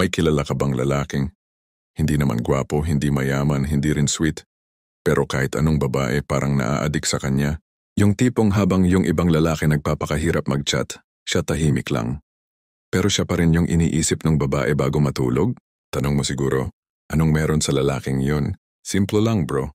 May kilala ka bang lalaking? Hindi naman gwapo, hindi mayaman, hindi rin sweet. Pero kahit anong babae parang naa-addict sa kanya. Yung tipong habang yung ibang lalaki nagpapakahirap mag-chat, siya tahimik lang. Pero siya pa rin yung iniisip ng babae bago matulog? Tanong mo siguro, anong meron sa lalaking yun? Simple lang bro.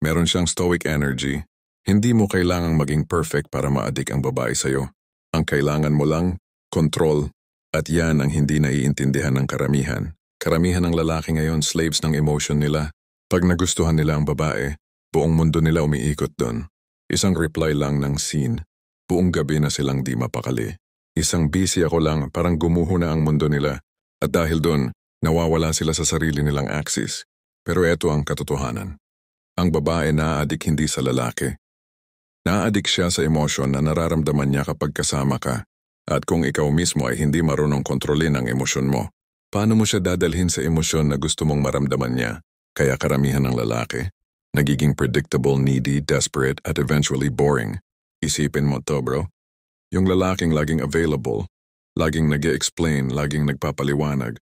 Meron siyang stoic energy. Hindi mo kailangang maging perfect para ma-addict ang babae sa'yo. Ang kailangan mo lang, control. At yan ang hindi naiintindihan ng karamihan. Karamihan ng lalaki ngayon slaves ng emotion nila. Pag nagustuhan nila ang babae, buong mundo nila umiikot doon. Isang reply lang ng scene. Buong gabi na silang di mapakali. Isang busy ako lang, parang gumuho na ang mundo nila. At dahil doon, nawawala sila sa sarili nilang axis. Pero eto ang katotohanan. Ang babae naa-addict hindi sa lalaki. Naa-addict siya sa emosyon na nararamdaman niya kapag kasama ka. At kung ikaw mismo ay hindi marunong kontrolin ang emosyon mo, paano mo siya dadalhin sa emosyon na gusto mong maramdaman niya? Kaya karamihan ng lalaki, nagiging predictable, needy, desperate, at eventually boring. Isipin mo to bro. Yung lalaking laging available, laging nag-e-explain, laging nagpapaliwanag.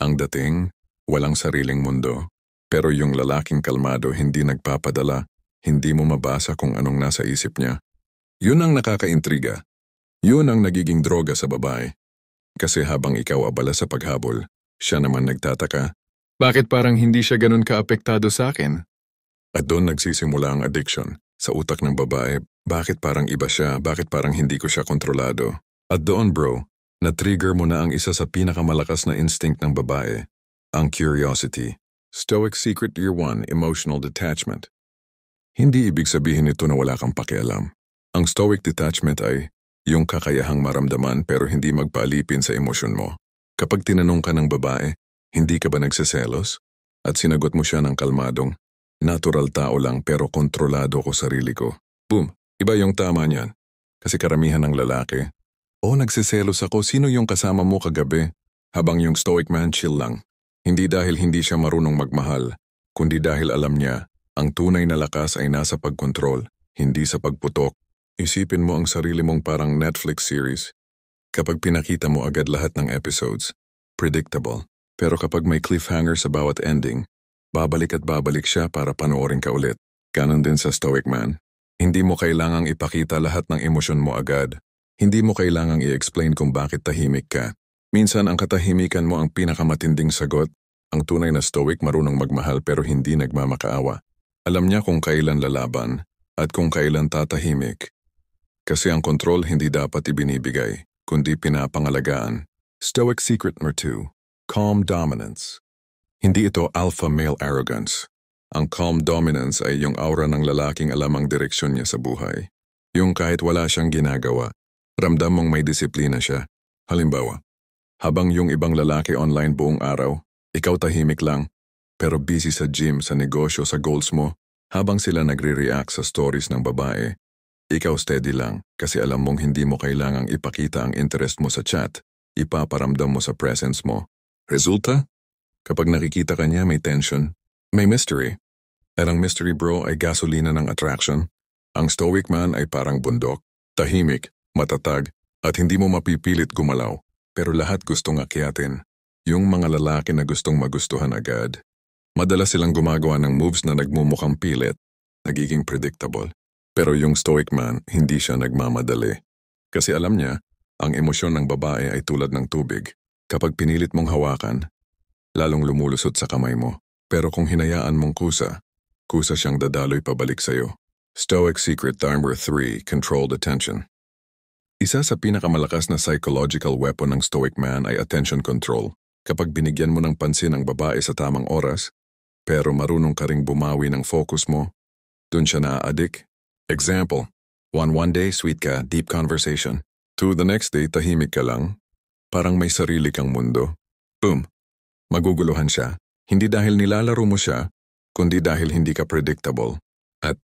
Ang dating, walang sariling mundo. Pero yung lalaking kalmado, hindi nagpapadala, hindi mo mabasa kung anong nasa isip niya. Yun ang nakakaintriga. Yun ang nagiging droga sa babae. Kasi habang ikaw abala sa paghabol, siya naman nagtataka. Bakit parang hindi siya ganun kaapektado sa akin? At doon nagsisimula ang addiction. Sa utak ng babae, bakit parang iba siya, bakit parang hindi ko siya kontrolado? At doon bro, na-trigger mo na ang isa sa pinakamalakas na instinct ng babae, ang curiosity. Stoic Secret Year 1, Emotional Detachment. Hindi ibig sabihin ito na wala kang pakialam. Ang stoic detachment ay yung kakayahang maramdaman pero hindi magpaalipin sa emosyon mo. Kapag tinanong ka ng babae, hindi ka ba nagseselos? At sinagot mo siya ng kalmadong, natural tao lang pero kontrolado ko sarili ko. Boom, iba yung tama niyan. Kasi karamihan ng lalaki, nagseselos ako, sino yung kasama mo kagabi? Habang yung stoic man chill lang. Hindi dahil hindi siya marunong magmahal, kundi dahil alam niya, ang tunay na lakas ay nasa pagkontrol, hindi sa pagputok. Isipin mo ang sarili mong parang Netflix series. Kapag pinakita mo agad lahat ng episodes, predictable. Pero kapag may cliffhanger sa bawat ending, babalik at babalik siya para panoorin ka ulit. Ganon din sa stoic man. Hindi mo kailangang ipakita lahat ng emosyon mo agad. Hindi mo kailangang i-explain kung bakit tahimik ka. Minsan ang katahimikan mo ang pinakamatinding sagot. Ang tunay na stoic marunong magmahal pero hindi nagmamakaawa. Alam niya kung kailan lalaban at kung kailan tatahimik. Kasi ang kontrol hindi dapat ibinibigay, kundi pinapangalagaan. Stoic Secret number 2. Calm Dominance. Hindi ito alpha male arrogance. Ang calm dominance ay yung aura ng lalaking alam ang direksyon niya sa buhay. Yung kahit wala siyang ginagawa, ramdam mong may disiplina siya. Halimbawa, habang yung ibang lalaki online buong araw, ikaw tahimik lang, pero busy sa gym, sa negosyo, sa goals mo, habang sila nagre-react sa stories ng babae, ikaw steady lang kasi alam mong hindi mo kailangang ipakita ang interest mo sa chat, ipaparamdam mo sa presence mo. Resulta? Kapag nakikita ka niya may tension, may mystery. At ang mystery bro ay gasolina ng attraction. Ang stoic man ay parang bundok, tahimik, matatag, at hindi mo mapipilit gumalaw. Pero lahat gustong akyatin. Yung mga lalaki na gustong magustuhan agad. Madalas silang gumagawa ng moves na nagmumukhang pilit, nagiging predictable. Pero yung stoic man, hindi siya nagmamadali. Kasi alam niya, ang emosyon ng babae ay tulad ng tubig. Kapag pinilit mong hawakan, lalong lumulusot sa kamay mo. Pero kung hinayaan mong kusa siyang dadaloy pabalik sa'yo. Stoic Secret number 3, Controlled Attention. Isa sa pinakamalakas na psychological weapon ng stoic man ay attention control. Kapag binigyan mo ng pansin ang babae sa tamang oras, pero marunong ka ring bumawi ng focus mo, dun siya naa-addict. Example, one day sweet ka, deep conversation. 2 the next day tahimik ka lang, parang may sarili kang mundo. Boom, maguguluhan siya. Hindi dahil nilalaro mo siya, kundi dahil hindi ka predictable. At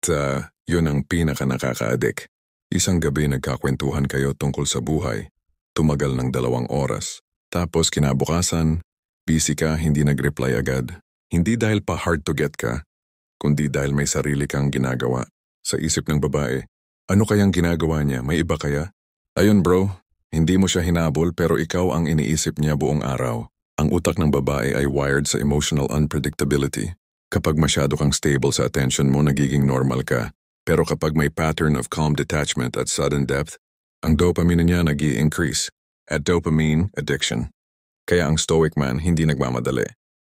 yun ang pinaka nakaka-addict. Isang gabi nagkakwentuhan kayo tungkol sa buhay. Tumagal ng 2 oras. Tapos kinabukasan, busy ka, hindi nag-reply agad. Hindi dahil pa hard to get ka, kundi dahil may sarili kang ginagawa. Sa isip ng babae, ano kayang ginagawa niya? May iba kaya? Ayun bro, hindi mo siya hinabol pero ikaw ang iniisip niya buong araw. Ang utak ng babae ay wired sa emotional unpredictability. Kapag masyado kang stable sa attention mo, nagiging normal ka. Pero kapag may pattern of calm detachment at sudden depth, ang dopamine niya nag-i-increase at dopamine addiction. Kaya ang stoic man hindi nagmamadali.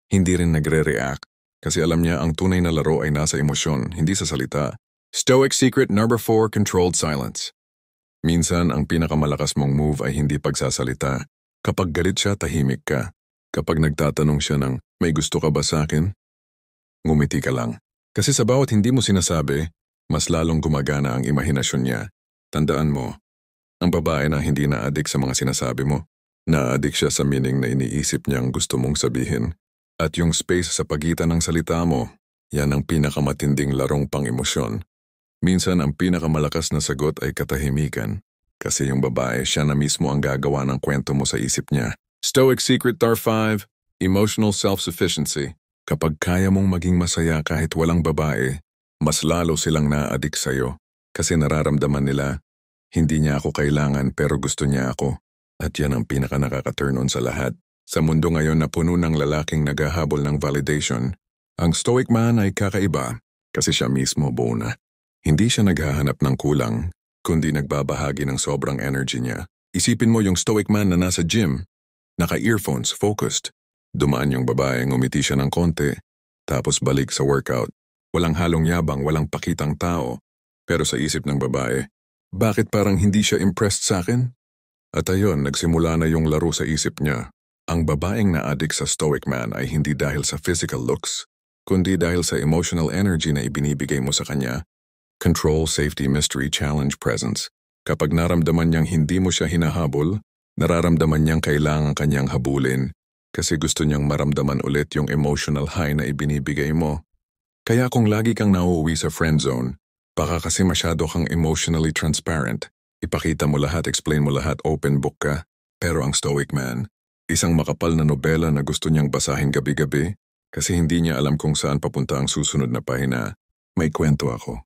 Hindi rin nagre-react kasi alam niya ang tunay na laro ay nasa emosyon, hindi sa salita. Stoic secret number 4, controlled silence. Minsan, ang pinakamalakas mong move ay hindi pagsasalita. Kapag galit siya, tahimik ka. Kapag nagtatanong siya ng, may gusto ka ba sa akin? Ngumiti ka lang. Kasi sa bawat hindi mo sinasabi, mas lalong gumagana ang imahinasyon niya. Tandaan mo, ang babae na hindi na-addict sa mga sinasabi mo, na-addict siya sa meaning na iniisip niyang gusto mong sabihin. At yung space sa pagitan ng salita mo, yan ang pinakamatinding larong pang-emosyon. Minsan ang pinakamalakas na sagot ay katahimikan. Kasi yung babae siya na mismo ang gagawa ng kwento mo sa isip niya. Stoic secret number 5, emotional self-sufficiency. Kapag kaya mong maging masaya kahit walang babae, mas lalo silang na-addict sa'yo. Kasi nararamdaman nila, hindi niya ako kailangan pero gusto niya ako. At yan ang pinaka nakaka-turn on sa lahat. Sa mundo ngayon na puno ng lalaking naghahabol ng validation, ang stoic man ay kakaiba kasi siya mismo buo na. Hindi siya naghahanap ng kulang, kundi nagbabahagi ng sobrang energy niya. Isipin mo yung stoic man na nasa gym, naka-earphones, focused. Dumaan yung babae, ngumiti siya ng konti, tapos balik sa workout. Walang halong yabang, walang pakitang tao. Pero sa isip ng babae, bakit parang hindi siya impressed sa akin? At ayun, nagsimula na yung laro sa isip niya. Ang babaeng na-addict sa stoic man ay hindi dahil sa physical looks, kundi dahil sa emotional energy na ibinibigay mo sa kanya. Control, safety, mystery, challenge, presence. Kapag naramdaman niyang hindi mo siya hinahabol, nararamdaman niyang kailangan kanyang habulin kasi gusto niyang maramdaman ulit yung emotional high na ibinibigay mo. Kaya kung lagi kang nauuwi sa friend zone, baka kasi masyado kang emotionally transparent. Ipakita mo lahat, explain mo lahat, open book ka. Pero ang stoic man, isang makapal na nobela na gusto niyang basahin gabi-gabi kasi hindi niya alam kung saan papunta ang susunod na pahina. May kwento ako.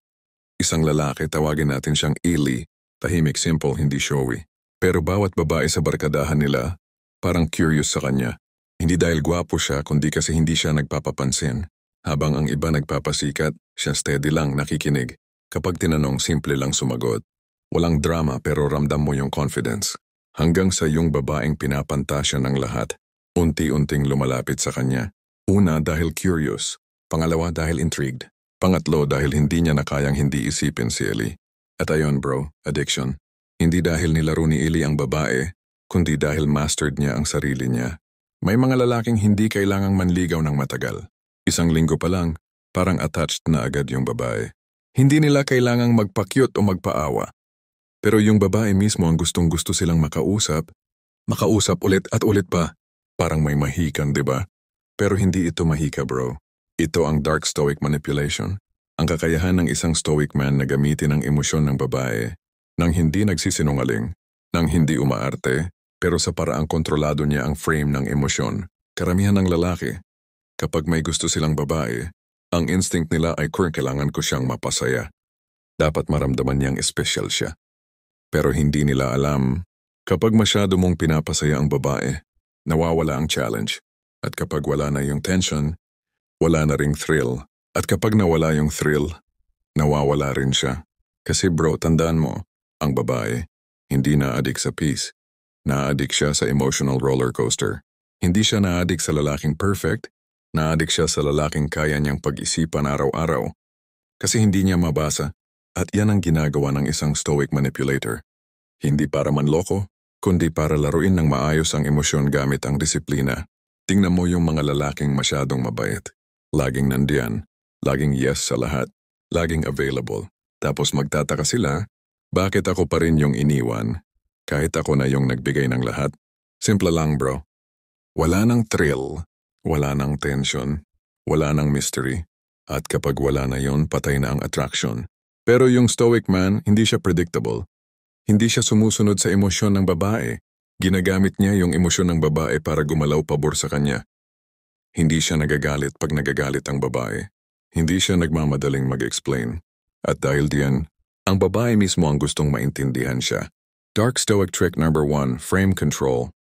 Isang lalaki, tawagin natin siyang Eli, tahimik, simple, hindi showy. Pero bawat babae sa barkadahan nila, parang curious sa kanya. Hindi dahil gwapo siya, kundi kasi hindi siya nagpapapansin. Habang ang iba nagpapasikat, siya steady lang nakikinig. Kapag tinanong, simple lang sumagot. Walang drama pero ramdam mo yung confidence. Hanggang sa yung babaeng pinapantasya ng lahat, unti-unting lumalapit sa kanya. Una dahil curious, pangalawa dahil intrigued. Pangatlo dahil hindi niya na kayang hindi isipin si Eli. At ayon bro, addiction. Hindi dahil nilaro ni Eli ang babae, kundi dahil mastered niya ang sarili niya. May mga lalaking hindi kailangang manligaw ng matagal. Isang linggo pa lang, parang attached na agad yung babae. Hindi nila kailangang magpa-cute o magpaawa. Pero yung babae mismo ang gustong-gusto silang makausap ulit at ulit pa. Parang may mahikan, di ba? Pero hindi ito mahika bro. Ito ang dark stoic manipulation. Ang kakayahan ng isang stoic man na gamitin ang emosyon ng babae nang hindi nagsisinungaling, nang hindi umaarte, pero sa paraang kontrolado niya ang frame ng emosyon. Karamihan ng lalaki, kapag may gusto silang babae, ang instinct nila ay kailangan ko siyang mapasaya. Dapat maramdaman niyang espesyal siya. Pero hindi nila alam, kapag masyado mong pinapasaya ang babae, nawawala ang challenge. At kapag wala na yung tension, wala na ring thrill. At kapag nawala yung thrill, nawawala rin siya. Kasi bro, tandaan mo, ang babae, hindi na-addict sa peace. Na-addict siya sa emotional roller coaster. Hindi siya na-addict sa lalaking perfect, na-addict siya sa lalaking kaya niyang pag-isipan araw-araw. Kasi hindi niya mabasa. At yan ang ginagawa ng isang stoic manipulator. Hindi para manloko, kundi para laruin ng maayos ang emosyon gamit ang disiplina. Tingnan mo yung mga lalaking masyadong mabait. Laging nandiyan, laging yes sa lahat, laging available. Tapos magtataka sila, bakit ako pa rin yung iniwan? Kahit ako na yung nagbigay ng lahat. Simple lang bro. Wala nang thrill, wala nang tension, wala nang mystery. At kapag wala na yon, patay na ang attraction. Pero yung stoic man, hindi siya predictable. Hindi siya sumusunod sa emosyon ng babae. Ginagamit niya yung emosyon ng babae para gumalaw pabor sa kanya. Hindi siya nagagalit pag nagagalit ang babae. Hindi siya nagmamadaling mag-explain. At dahil diyan, ang babae mismo ang gustong maintindihan siya. Dark stoic trick number 1, frame control.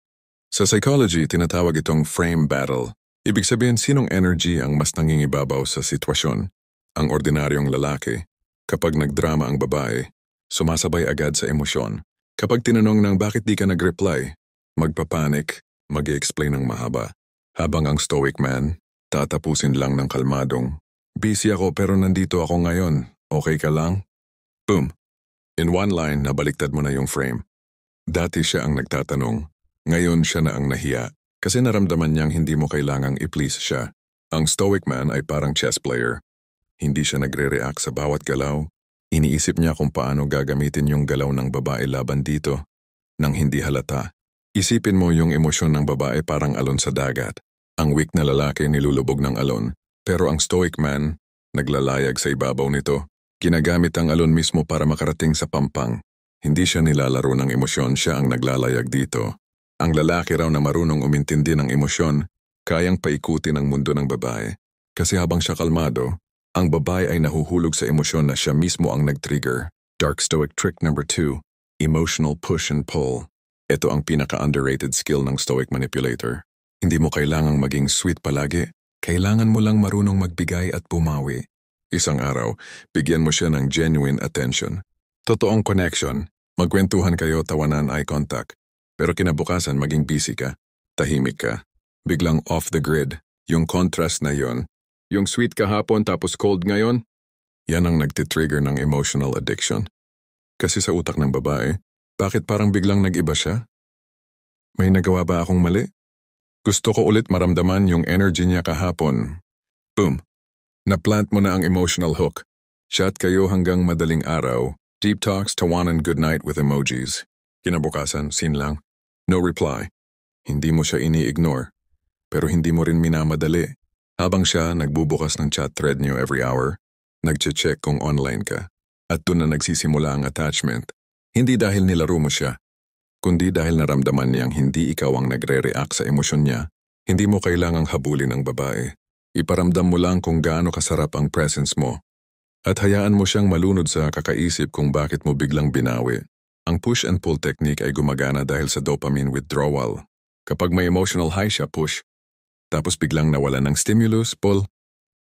Sa psychology, tinatawag itong frame battle. Ibig sabihin sinong energy ang mas nangingibabaw sa sitwasyon. Ang ordinaryong lalaki, kapag nagdrama ang babae, sumasabay agad sa emosyon. Kapag tinanong ng bakit di ka nag-reply, magpapanik, mag-i-explain ng mahaba. Habang ang stoic man, tatapusin lang ng kalmadong, busy ako pero nandito ako ngayon, okay ka lang? Boom. In one line, nabaliktad mo na yung frame. Dati siya ang nagtatanong, ngayon siya na ang nahiya, kasi naramdaman niyang hindi mo kailangang i-please siya. Ang stoic man ay parang chess player. Hindi siya nagre-react sa bawat galaw. Iniisip niya kung paano gagamitin yung galaw ng babae laban dito. Nang hindi halata, isipin mo yung emosyon ng babae parang alon sa dagat. Ang weak na lalaki nilulubog ng alon, pero ang stoic man, naglalayag sa ibabaw nito. Ginagamit ang alon mismo para makarating sa pampang. Hindi siya nilalaro ng emosyon, siya ang naglalayag dito. Ang lalaki raw na marunong umintindi ng emosyon, kayang paikutin ang mundo ng babae. Kasi habang siya kalmado, ang babae ay nahuhulog sa emosyon na siya mismo ang nag-trigger. Dark Stoic trick number 2, emotional push and pull. Ito ang pinaka-underrated skill ng Stoic manipulator. Hindi mo kailangang maging sweet palagi. Kailangan mo lang marunong magbigay at bumawi. Isang araw, bigyan mo siya ng genuine attention. Totoong connection, magkwentuhan kayo, tawanan, eye contact. Pero kinabukasan maging busy ka, tahimik ka, biglang off the grid. Yung contrast na yon, yung sweet kahapon tapos cold ngayon, yan ang nagtitrigger ng emotional addiction. Kasi sa utak ng babae, bakit parang biglang nag-iba siya? May nagawa ba akong mali? Gusto ko ulit maramdaman yung energy niya kahapon. Boom! Na-plant mo na ang emotional hook. Chat kayo hanggang madaling araw, deep talks, tawanan, good night with emojis. Kinabukasan, scene lang. No reply. Hindi mo siya ini-ignore. Pero hindi mo rin minamadali. Habang siya nagbubukas ng chat thread niyo every hour, nagche-check kung online ka. At doon na nagsisimula ang attachment. Hindi dahil nilaro mo siya, kundi dahil naramdaman niyang hindi ikaw ang nagre-react sa emosyon niya. Hindi mo kailangang habulin ang babae. Iparamdam mo lang kung gaano kasarap ang presence mo. At hayaan mo siyang malunod sa kakaisip kung bakit mo biglang binawi. Ang push and pull technique ay gumagana dahil sa dopamine withdrawal. Kapag may emotional high siya, push. Tapos biglang nawala ng stimulus, pull.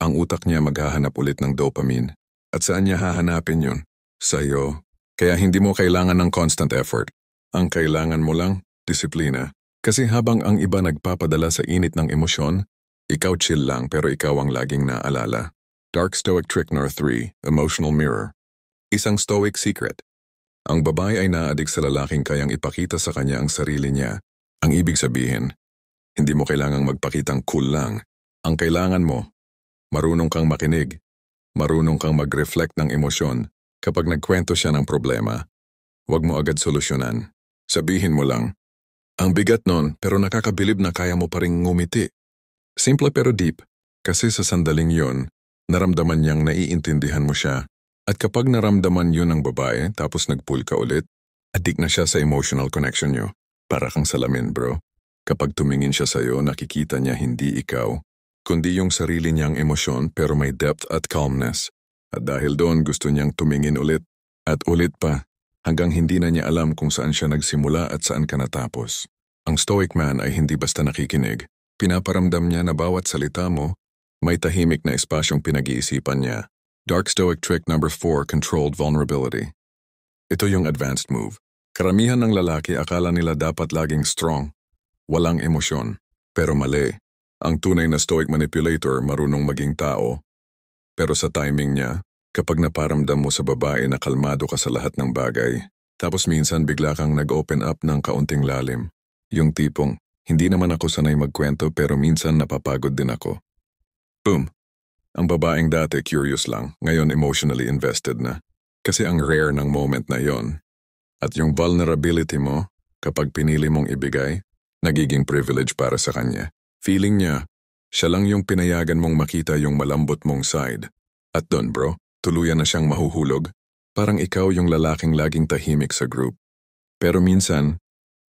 Ang utak niya maghahanap ulit ng dopamine. At saan niya hahanapin yun? Sa'yo. Kaya hindi mo kailangan ng constant effort. Ang kailangan mo lang, disiplina. Kasi habang ang iba nagpapadala sa init ng emosyon, ikaw chill lang pero ikaw ang laging naalala. Dark Stoic trick number 3, emotional mirror. Isang stoic secret. Ang babae ay naadik sa lalaking kayang ipakita sa kanya ang sarili niya. Ang ibig sabihin, hindi mo kailangang magpakitang cool lang. Ang kailangan mo, marunong kang makinig, marunong kang mag-reflect ng emosyon. Kapag nagkwento siya ng problema, huwag mo agad solusyonan. Sabihin mo lang, ang bigat nun pero nakakabilib na kaya mo pa ring ngumiti. Simple pero deep, kasi sa sandaling yon, naramdaman niyang naiintindihan mo siya. At kapag naramdaman yun ng babae tapos nag-pull ka ulit, addict na siya sa emotional connection niyo. Para kang salamin, bro. Kapag tumingin siya sa'yo, nakikita niya hindi ikaw, kundi yung sarili niyang emosyon pero may depth at calmness. At dahil doon gusto niyang tumingin ulit at ulit pa hanggang hindi na niya alam kung saan siya nagsimula at saan ka natapos. Ang stoic man ay hindi basta nakikinig. Pinaparamdam niya na bawat salita mo, may tahimik na espasyong pinag-iisipan niya. Dark Stoic trick number 4, controlled vulnerability. Ito yung advanced move. Karamihan ng lalaki akala nila dapat laging strong, walang emosyon. Pero mali. Ang tunay na stoic manipulator marunong maging tao. Pero sa timing niya, kapag naparamdam mo sa babae na kalmado ka sa lahat ng bagay, tapos minsan bigla kang nag-open up ng kaunting lalim. Yung tipong, hindi naman ako sanay magkwento pero minsan napapagod din ako. Boom! Ang babaeng dati curious lang, ngayon emotionally invested na. Kasi ang rare ng moment na yon. At yung vulnerability mo, kapag pinili mong ibigay, nagiging privilege para sa kanya. Feeling niya, siya lang yung pinayagan mong makita yung malambot mong side. At doon bro, tuluyan na siyang mahuhulog. Parang ikaw yung lalaking laging tahimik sa group. Pero minsan,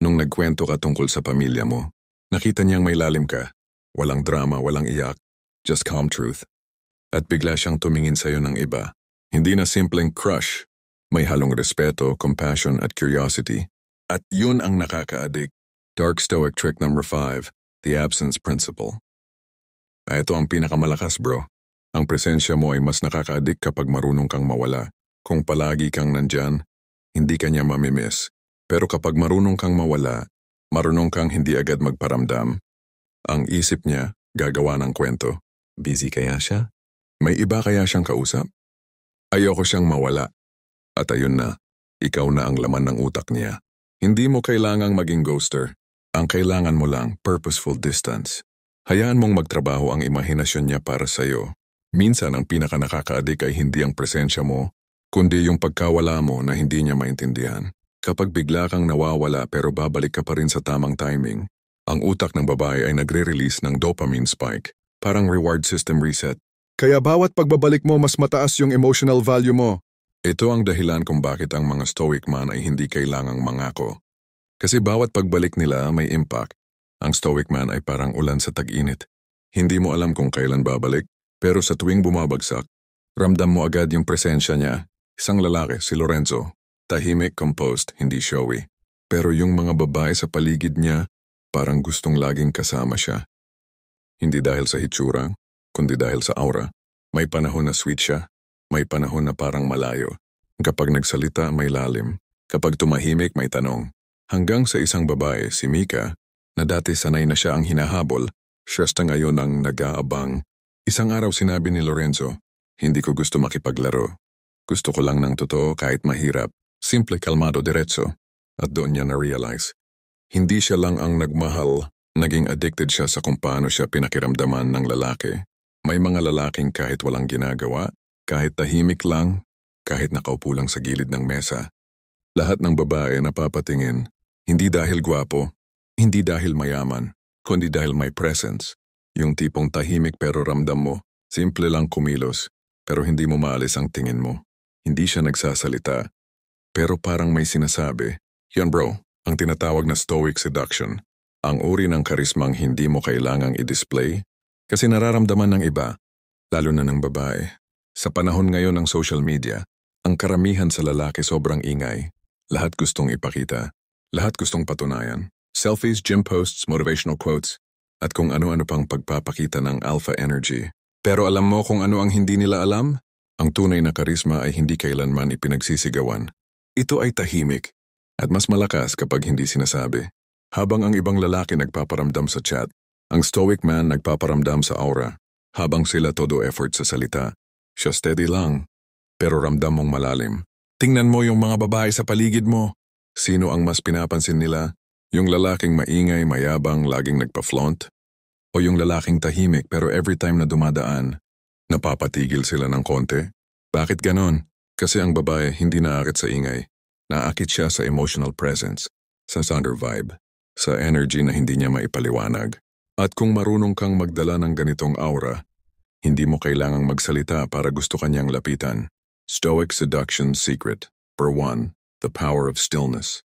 nung nagkwento ka tungkol sa pamilya mo, nakita niyang may lalim ka. Walang drama, walang iyak, just calm truth. At bigla siyang tumingin sa'yo ng iba. Hindi na simpleng crush. May halong respeto, compassion at curiosity. At yun ang nakaka-addict. Dark Stoic trick number 5, the absence principle. Ito ang pinakamalakas bro. Ang presensya mo ay mas nakaka-addict kapag marunong kang mawala. Kung palagi kang nandyan, hindi ka niya mamimiss. Pero kapag marunong kang mawala, marunong kang hindi agad magparamdam, ang isip niya gagawa ng kwento. Busy kaya siya? May iba kaya siyang kausap? Ayoko siyang mawala. At ayun na, ikaw na ang laman ng utak niya. Hindi mo kailangang maging ghoster. Ang kailangan mo lang, purposeful distance. Hayaan mong magtrabaho ang imahinasyon niya para sa'yo. Minsan ang pinaka-nakaka-addict ay hindi ang presensya mo, kundi yung pagkawala mo na hindi niya maintindihan. Kapag bigla kang nawawala pero babalik ka pa rin sa tamang timing, ang utak ng babae ay nagre-release ng dopamine spike, parang reward system reset. Kaya bawat pagbabalik mo mas mataas yung emotional value mo. Ito ang dahilan kung bakit ang mga stoic man ay hindi kailangang mangako. Kasi bawat pagbalik nila may impact. Ang stoic man ay parang ulan sa tag-init. Hindi mo alam kung kailan babalik, pero sa tuwing bumabagsak, ramdam mo agad yung presensya niya. Isang lalaki, si Lorenzo. Tahimik, composed, hindi showy. Pero yung mga babae sa paligid niya, parang gustong laging kasama siya. Hindi dahil sa hitsura, kundi dahil sa aura. May panahon na sweet siya, may panahon na parang malayo. Kapag nagsalita, may lalim. Kapag tumahimik, may tanong. Hanggang sa isang babae, si Mika, na dati sanay na siya ang hinahabol, siya ngayon ang nag-aabang. Isang araw sinabi ni Lorenzo, hindi ko gusto makipaglaro. Gusto ko lang ng totoo kahit mahirap. Simple, kalmado, diretso. At doon niya na-realize. Hindi siya lang ang nagmahal, naging addicted siya sa kung paano siya pinakiramdaman ng lalaki. May mga lalaking kahit walang ginagawa, kahit tahimik lang, kahit nakaupo lang sa gilid ng mesa. Lahat ng babae napapatingin, hindi dahil gwapo, hindi dahil mayaman, kundi dahil may presence. Yung tipong tahimik pero ramdam mo, simple lang kumilos, pero hindi mo maalis ang tingin mo. Hindi siya nagsasalita, pero parang may sinasabi. Yan bro, ang tinatawag na stoic seduction. Ang uri ng karismang hindi mo kailangang i-display, kasi nararamdaman ng iba, lalo na ng babae. Sa panahon ngayon ng social media, ang karamihan sa lalaki sobrang ingay. Lahat gustong ipakita. Lahat gustong patunayan. Selfies, gym posts, motivational quotes, at kung ano-ano pang pagpapakita ng alpha energy. Pero alam mo kung ano ang hindi nila alam? Ang tunay na karisma ay hindi kailanman ipinagsisigawan. Ito ay tahimik, at mas malakas kapag hindi sinasabi. Habang ang ibang lalaki nagpaparamdam sa chat, ang stoic man nagpaparamdam sa aura. Habang sila todo effort sa salita, siya steady lang, pero ramdam mong malalim. Tingnan mo yung mga babae sa paligid mo. Sino ang mas pinapansin nila? Yung lalaking maingay, mayabang, laging nagpa-flaunt? O yung lalaking tahimik pero every time na dumadaan, napapatigil sila ng konti? Bakit ganon? Kasi ang babae hindi naakit sa ingay. Naakit siya sa emotional presence, sa thunder vibe, sa energy na hindi niya maipaliwanag. At kung marunong kang magdala ng ganitong aura, hindi mo kailangang magsalita para gusto kanyang lapitan. Stoic Seduction Secret. For 1. The power of stillness.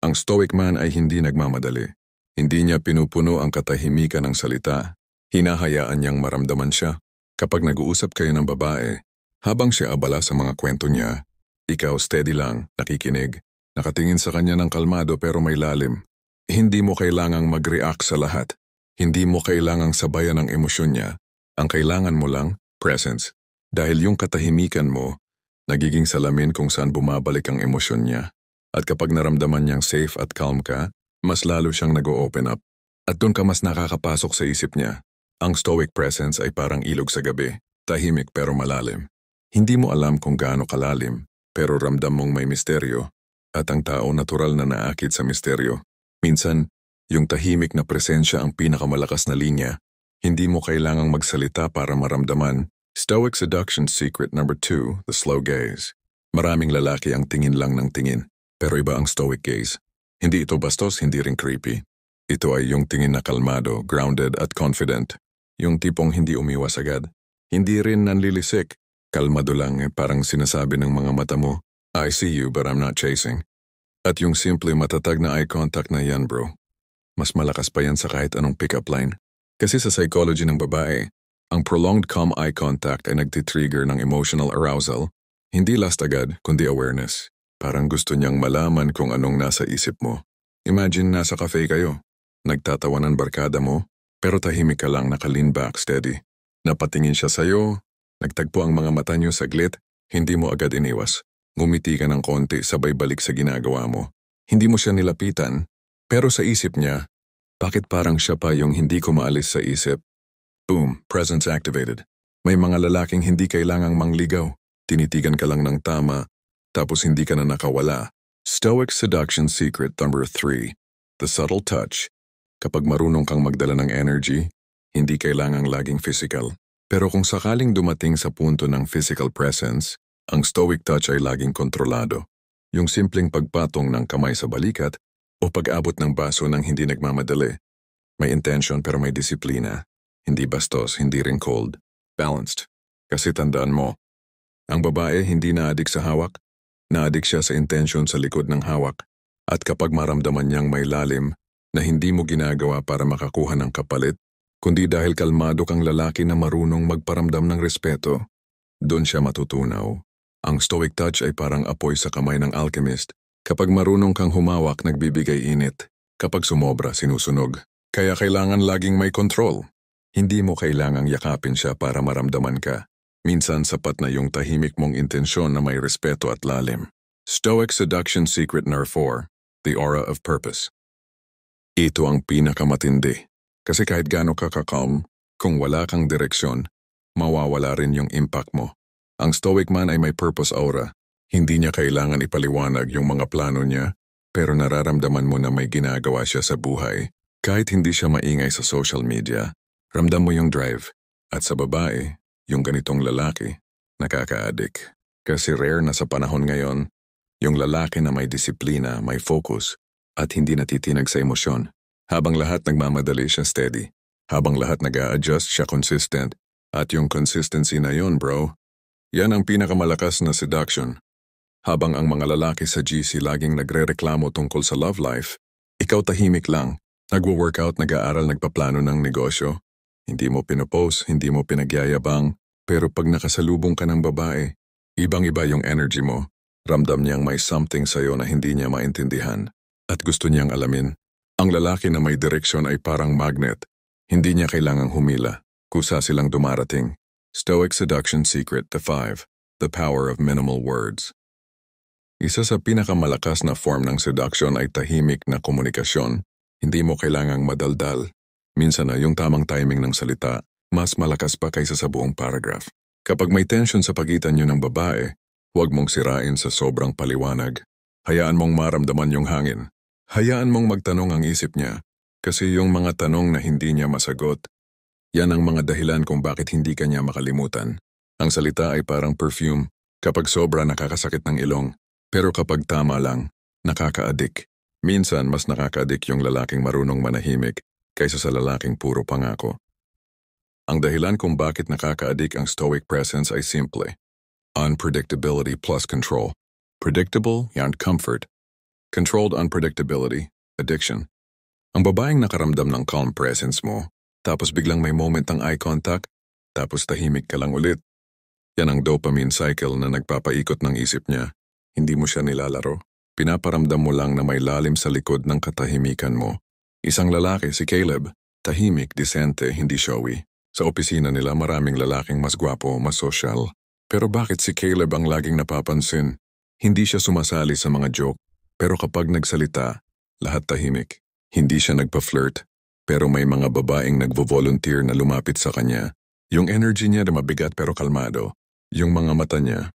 Ang stoic man ay hindi nagmamadali. Hindi niya pinupuno ang katahimikan ng salita. Hinahayaan niyang maramdaman siya. Kapag nag-uusap kayo ng babae, habang siya abala sa mga kwento niya, ikaw steady lang, nakikinig, nakatingin sa kanya ng kalmado pero may lalim. Hindi mo kailangang mag-react sa lahat. Hindi mo kailangang sabayan ang emosyon niya. Ang kailangan mo lang, presence. Dahil yung katahimikan mo, nagiging salamin kung saan bumabalik ang emosyon niya. At kapag naramdaman niyang safe at calm ka, mas lalo siyang nag-o-open up. At doon ka mas nakakapasok sa isip niya. Ang stoic presence ay parang ilog sa gabi, tahimik pero malalim. Hindi mo alam kung gaano kalalim, pero ramdam mong may misteryo. At ang tao natural na naakit sa misteryo. Minsan, yung tahimik na presensya ang pinakamalakas na linya. Hindi mo kailangang magsalita para maramdaman. Stoic Seduction Secret number 2, the slow gaze. Maraming lalaki ang tingin lang ng tingin, pero iba ang stoic gaze. Hindi ito bastos, hindi rin creepy. Ito ay yung tingin na kalmado, grounded at confident. Yung tipong hindi umiwas agad. Hindi rin nanlilisik. Kalmado lang, parang sinasabi ng mga mata mo, I see you but I'm not chasing. At yung simple matatag na eye contact na yan bro, mas malakas pa yan sa kahit anong pick-up line. Kasi sa psychology ng babae, ang prolonged calm eye contact ay nagtitrigger ng emotional arousal, hindi lust agad kundi awareness. Parang gusto niyang malaman kung anong nasa isip mo. Imagine nasa cafe kayo. Nagtatawanan barkada mo, pero tahimik ka lang naka-lean back steady. Napatingin siya sa'yo, nagtagpo ang mga mata niyo saglit, hindi mo agad iniwas. Ngumiti ka ng konti sabay balik sa ginagawa mo. Hindi mo siya nilapitan, pero sa isip niya, bakit parang siya pa yung hindi ko maalis sa isip? Boom, presence activated. May mga lalaking hindi kailangang mangligaw. Tinitigan ka lang ng tama, tapos hindi ka na nakawala. Stoic Seduction Secret number 3. The subtle touch. Kapag marunong kang magdala ng energy, hindi kailangang laging physical. Pero kung sakaling dumating sa punto ng physical presence, ang stoic touch ay laging kontrolado. Yung simpleng pagpatong ng kamay sa balikat o pag-abot ng baso ng hindi nagmamadali. May intention pero may disiplina. Hindi bastos, hindi rin cold. Balanced. Kasi tandaan mo, ang babae hindi naadik sa hawak, naadik siya sa intention sa likod ng hawak. At kapag maramdaman niyang may lalim na hindi mo ginagawa para makakuha ng kapalit, kundi dahil kalmado kang lalaki na marunong magparamdam ng respeto, doon siya matutunaw. Ang stoic touch ay parang apoy sa kamay ng alchemist. Kapag marunong kang humawak, nagbibigay init. Kapag sumobra, sinusunog. Kaya kailangan laging may control. Hindi mo kailangang yakapin siya para maramdaman ka. Minsan sapat na yung tahimik mong intensyon na may respeto at lalim. Stoic Seduction Secret number 4. The Aura of Purpose. Ito ang pinakamatindi. Kasi kahit gaano ka ka-calm, kung wala kang direksyon, mawawala rin yung impact mo. Ang stoic man ay may purpose aura. Hindi niya kailangan ipaliwanag yung mga plano niya, pero nararamdaman mo na may ginagawa siya sa buhay. Kahit hindi siya maingay sa social media, ramdam mo yung drive. At sa babae, yung ganitong lalaki, nakaka-addict. Kasi rare na sa panahon ngayon, yung lalaki na may disiplina, may focus, at hindi natitinag sa emosyon. Habang lahat nagmamadali siya steady. Habang lahat nag-a-adjust siya consistent. At yung consistency na yon, bro, yan ang pinakamalakas na seduction. Habang ang mga lalaki sa GC laging nagre-reklamo tungkol sa love life, ikaw tahimik lang, nagwo-workout, nag-aaral, nagpaplano ng negosyo. Hindi mo pinopost, hindi mo pinagyayabang, pero pag nakasalubong ka ng babae, ibang-iba yung energy mo. Ramdam niyang may something sa'yo na hindi niya maintindihan. At gusto niyang alamin. Ang lalaki na may direksyon ay parang magnet. Hindi niya kailangang humila. Kusa silang dumarating. Stoic Seduction Secret 5. The Power of Minimal Words. Isa sa pinakamalakas na form ng seduction ay tahimik na komunikasyon. Hindi mo kailangang madaldal. Minsan na yung tamang timing ng salita, mas malakas pa kaysa sa buong paragraph. Kapag may tension sa pagitan niyo ng babae, huwag mong sirain sa sobrang paliwanag. Hayaan mong maramdaman yung hangin. Hayaan mong magtanong ang isip niya. Kasi yung mga tanong na hindi niya masagot, yan ang mga dahilan kung bakit hindi ka niya makalimutan. Ang salita ay parang perfume. Kapag sobra, nakakasakit ng ilong. Pero kapag tama lang, nakaka-addict. Minsan, mas nakaka-addict yung lalaking marunong manahimik kaysa sa lalaking puro pangako. Ang dahilan kung bakit nakaka-addict ang stoic presence ay simple. Unpredictability plus control. Predictable, yan comfort. Controlled unpredictability, addiction. Ang babaeng nakaramdam ng calm presence mo, tapos biglang may moment ng eye contact, tapos tahimik ka lang ulit. Yan ang dopamine cycle na nagpapaikot ng isip niya. Hindi mo siya nilalaro. Pinaparamdam mo lang na may lalim sa likod ng katahimikan mo. Isang lalaki, si Caleb, tahimik, disente, hindi showy. Sa opisina nila maraming lalaking mas gwapo, mas social. Pero bakit si Caleb ang laging napapansin? Hindi siya sumasali sa mga joke, pero kapag nagsalita, lahat tahimik. Hindi siya nagpa-flirt, pero may mga babaeng nagvo-volunteer na lumapit sa kanya. Yung energy niya na mabigat pero kalmado. Yung mga mata niya,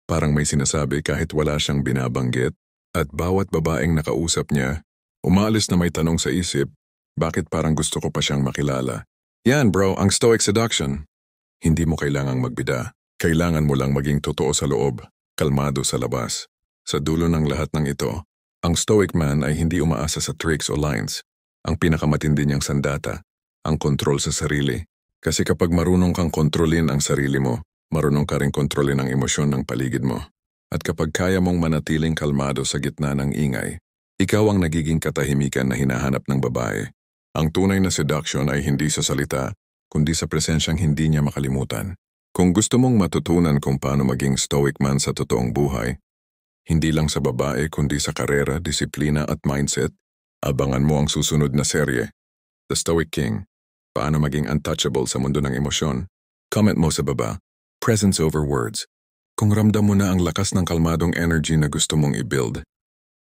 parang may sinasabi kahit wala siyang binabanggit. At bawat babaeng nakausap niya, umaalis na may tanong sa isip, bakit parang gusto ko pa siyang makilala? Yan bro, ang stoic seduction. Hindi mo kailangang magbida. Kailangan mo lang maging totoo sa loob, kalmado sa labas. Sa dulo ng lahat ng ito, ang stoic man ay hindi umaasa sa tricks o lines. Ang pinakamatindi niyang sandata, ang kontrol sa sarili. Kasi kapag marunong kang kontrolin ang sarili mo, marunong ka rin kontrolin ang emosyon ng paligid mo. At kapag kaya mong manatiling kalmado sa gitna ng ingay, ikaw ang nagiging katahimikan na hinahanap ng babae. Ang tunay na seduction ay hindi sa salita, kundi sa presensyang hindi niya makalimutan. Kung gusto mong matutunan kung paano maging stoic man sa totoong buhay, hindi lang sa babae kundi sa karera, disiplina at mindset, Abangan mo ang susunod na serye. The Stoic King. Paano maging untouchable sa mundo ng emosyon? Comment mo sa baba. Presence over words. Kung ramdam mo na ang lakas ng kalmadong energy na gusto mong i-build,